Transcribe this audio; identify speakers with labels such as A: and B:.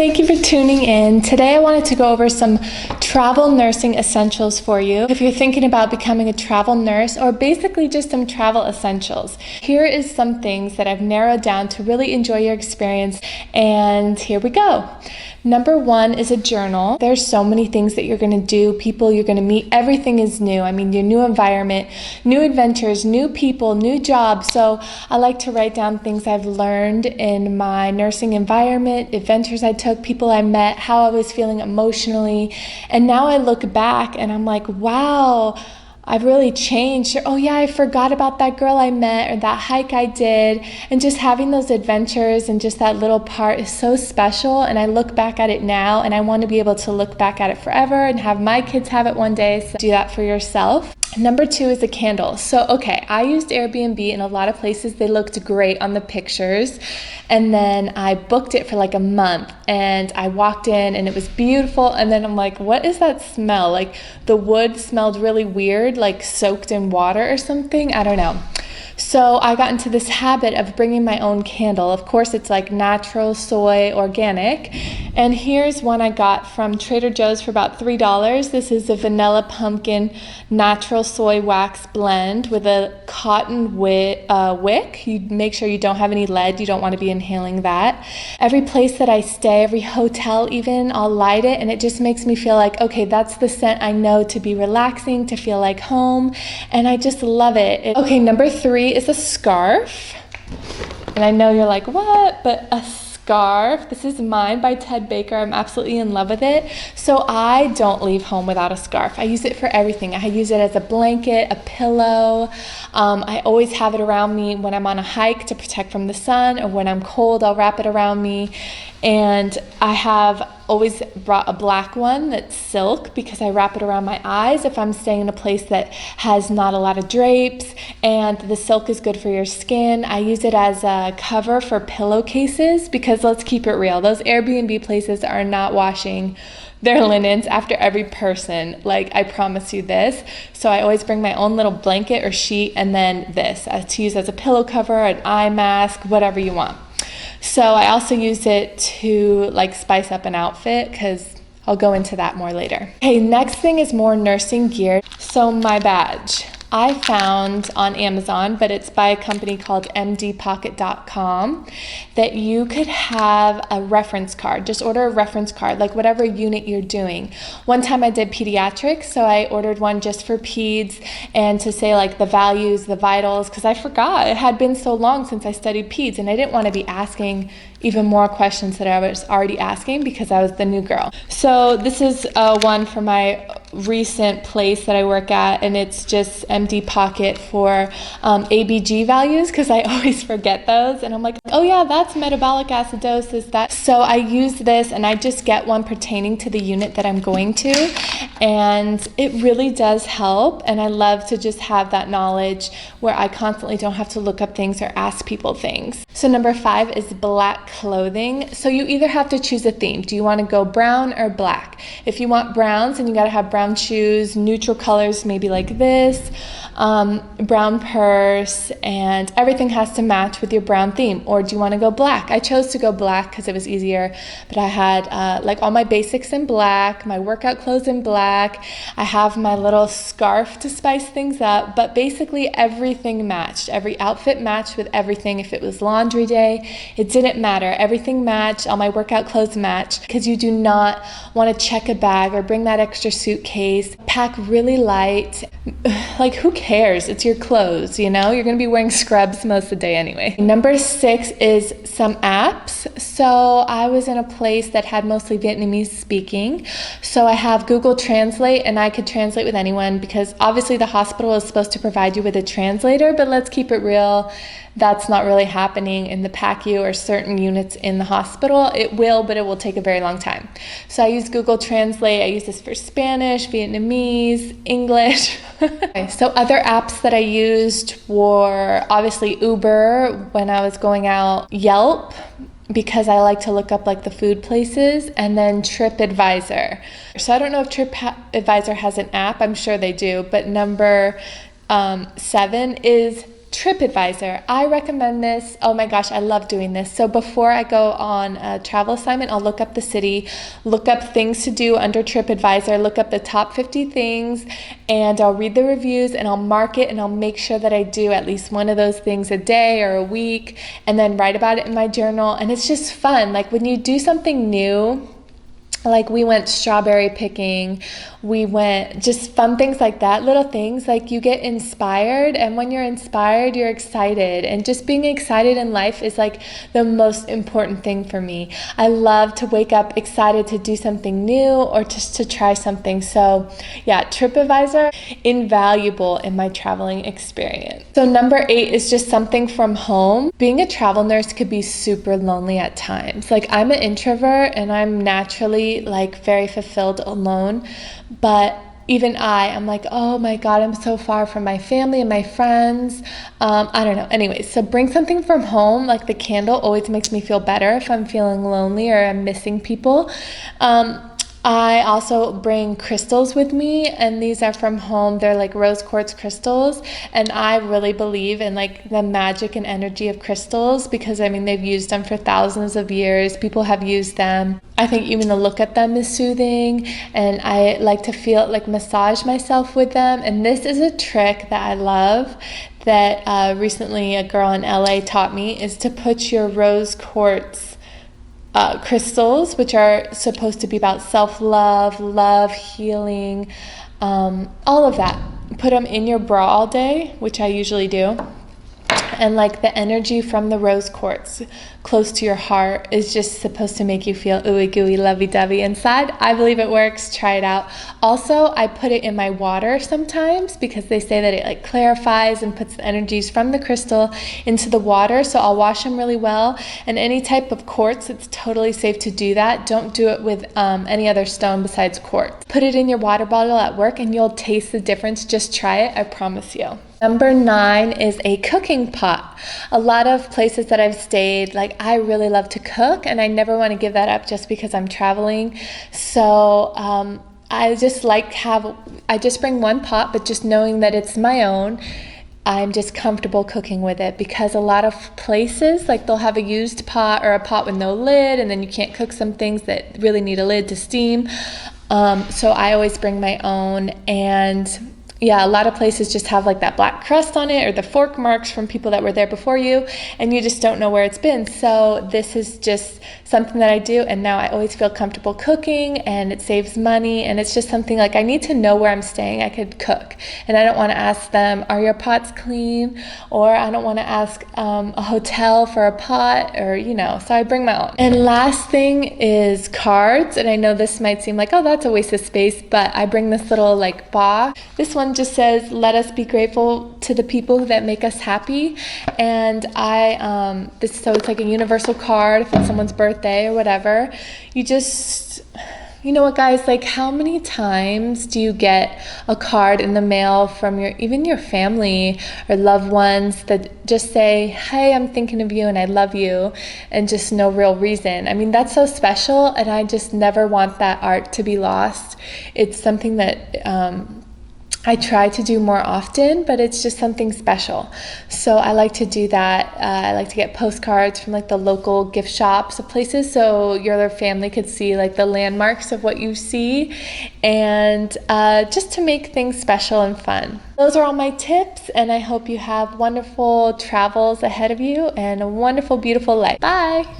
A: Thank you for tuning in. Today I wanted to go over some travel nursing essentials for you. If you're thinking about becoming a travel nurse or basically just some travel essentials, here is some things that I've narrowed down to really enjoy your experience, and here we go. Number one is a journal. There's so many things that you're going to do, people you're going to meet. Everything is new. I mean, your new environment, new adventures, new people, new jobs. So I like to write down things I've learned in my nursing environment, adventures I took, people I met, how I was feeling emotionally. And now I look back and I'm like, wow, I've really changed. Oh yeah, I forgot about that girl I met or that hike I did. And just having those adventures and just that little part is so special. And I look back at it now and I want to be able to look back at it forever and have my kids have it one day. So do that for yourself. Number two is a candle. So, okay, I used Airbnb in a lot of places. They looked great on the pictures. And then I booked it for like a month and I walked in and it was beautiful. And then I'm like, what is that smell? Like the wood smelled really weird, like soaked in water or something. I don't know. So I got into this habit of bringing my own candle. Of course, it's like natural, soy, organic. And here's one I got from Trader Joe's for about $3. This is a vanilla pumpkin natural soy wax blend with a cotton wick. You make sure you don't have any lead. You don't want to be inhaling that. Every place that I stay, every hotel even, I'll light it and it just makes me feel like, okay, that's the scent I know to be relaxing, to feel like home. And I just love it. Okay, number three is a scarf. And I know you're like, what? But a scarf. This is mine by Ted Baker. I'm absolutely in love with it. So I don't leave home without a scarf. I use it for everything. I use it as a blanket, a pillow. I always have it around me when I'm on a hike to protect from the sun, or when I'm cold, I'll wrap it around me. And I have always brought a black one that's silk because I wrap it around my eyes if I'm staying in a place that has not a lot of drapes, and the silk is good for your skin. I use it as a cover for pillowcases because let's keep it real, those Airbnb places are not washing their linens after every person. Like, I promise you this. So I always bring my own little blanket or sheet, and then this to use as a pillow cover, an eye mask, whatever you want. So I also use it to like spice up an outfit because I'll go into that more later. Okay, next thing is more nursing gear. So my badge. I found on Amazon, but it's by a company called mdpocket.com, that you could have a reference card. Just order a reference card, like whatever unit you're doing. One time I did pediatrics, so I ordered one just for peds and to say like the values, the vitals, because I forgot. It had been so long since I studied peds and I didn't want to be asking even more questions that I was already asking because I was the new girl. So this is one for my recent place that I work at, and it's just MD Pocket for ABG values because I always forget those, and I'm like, oh yeah, that's metabolic acidosis. So I use this and I just get one pertaining to the unit that I'm going to, and it really does help. And I love to just have that knowledge where I constantly don't have to look up things or ask people things. So number 5 is black clothing. So you either have to choose a theme. Do you want to go brown or black? If you want browns, then you got to have brown shoes, neutral colors, maybe like this, brown purse, and everything has to match with your brown theme. Or do you want to go black? I chose to go black because it was easier, but I had like all my basics in black, my workout clothes in black. I have my little scarf to spice things up, but basically everything matched. Every outfit matched with everything. If it was laundry day, it didn't matter. Everything matched. All my workout clothes matched because you do not want to check a bag or bring that extra suitcase. Pack really light. Like, who cares? It's your clothes, you know? You're going to be wearing scrubs most of the day anyway. Number 6 is some apps. So I was in a place that had mostly Vietnamese speaking. So I have Google Translate, and I could translate with anyone because obviously the hospital is supposed to provide you with a translator, but let's keep it real. That's not really happening in the PACU or certain units in the hospital. It will, but it will take a very long time. So I use Google Translate. I use this for Spanish, Vietnamese, English. Okay, so other apps that I used were obviously Uber when I was going out, Yelp, because I like to look up like the food places, and then TripAdvisor. So I don't know if TripAdvisor has an app. I'm sure they do, but number 7 is TripAdvisor. I recommend this. Oh my gosh, I love doing this. So before I go on a travel assignment, I'll look up the city, look up things to do under TripAdvisor, look up the top 50 things, and I'll read the reviews and I'll mark it and I'll make sure that I do at least one of those things a day or a week, and then write about it in my journal. And it's just fun. Like when you do something new, like we went strawberry picking, we went just fun things like that, little things, like you get inspired, and when you're inspired, you're excited, and just being excited in life is like the most important thing for me. I love to wake up excited to do something new or just to try something. So yeah, TripAdvisor, invaluable in my traveling experience. So number 8 is just something from home. Being a travel nurse could be super lonely at times. Like I'm an introvert and I'm naturally like very fulfilled alone, but even I'm like, oh my God, I'm so far from my family and my friends. I don't know. Anyways, so bring something from home. Like the candle always makes me feel better if I'm feeling lonely or I'm missing people. I also bring crystals with me, and these are from home. They're like rose quartz crystals, and I really believe in like the magic and energy of crystals because I mean they've used them for thousands of years. People have used them. I think even the look at them is soothing, and I like to feel like massage myself with them. And this is a trick that I love that recently a girl in LA taught me, is to put your rose quartz crystals, which are supposed to be about self-love, love, healing, all of that. Put them in your bra all day, which I usually do. And like the energy from the rose quartz close to your heart is just supposed to make you feel ooey gooey, lovey-dovey inside. I believe it works. Try it out. Also, I put it in my water sometimes because they say that it like clarifies and puts the energies from the crystal into the water. So I'll wash them really well. And any type of quartz, it's totally safe to do that. Don't do it with any other stone besides quartz. Put it in your water bottle at work and you'll taste the difference. Just try it. I promise you. Number 9 is a cooking pot. A lot of places that I've stayed, like I really love to cook and I never want to give that up just because I'm traveling. So I just bring one pot, but just knowing that it's my own, I'm just comfortable cooking with it because a lot of places, like they'll have a used pot or a pot with no lid, and then you can't cook some things that really need a lid to steam. So I always bring my own, and yeah, a lot of places just have like that black crust on it or the fork marks from people that were there before you, and you just don't know where it's been. So this is just something that I do, and now I always feel comfortable cooking, and it saves money, and it's just something like I need to know where I'm staying. I could cook, and I don't want to ask them, are your pots clean? Or I don't want to ask a hotel for a pot, or so I bring my own. And last thing is cards, and I know this might seem like, oh, that's a waste of space, but I bring this little like box. This one just says, let us be grateful to the people that make us happy. And so it's like a universal card if it's someone's birthday or whatever. You know what, guys, like how many times do you get a card in the mail from even your family or loved ones that just say, hey, I'm thinking of you and I love you, and just no real reason? I mean, that's so special, and I just never want that art to be lost. It's something that I try to do more often, but it's just something special. So I like to do that. I like to get postcards from like the local gift shops of places, so your family could see like the landmarks of what you see, and just to make things special and fun. Those are all my tips, and I hope you have wonderful travels ahead of you and a wonderful, beautiful life. Bye!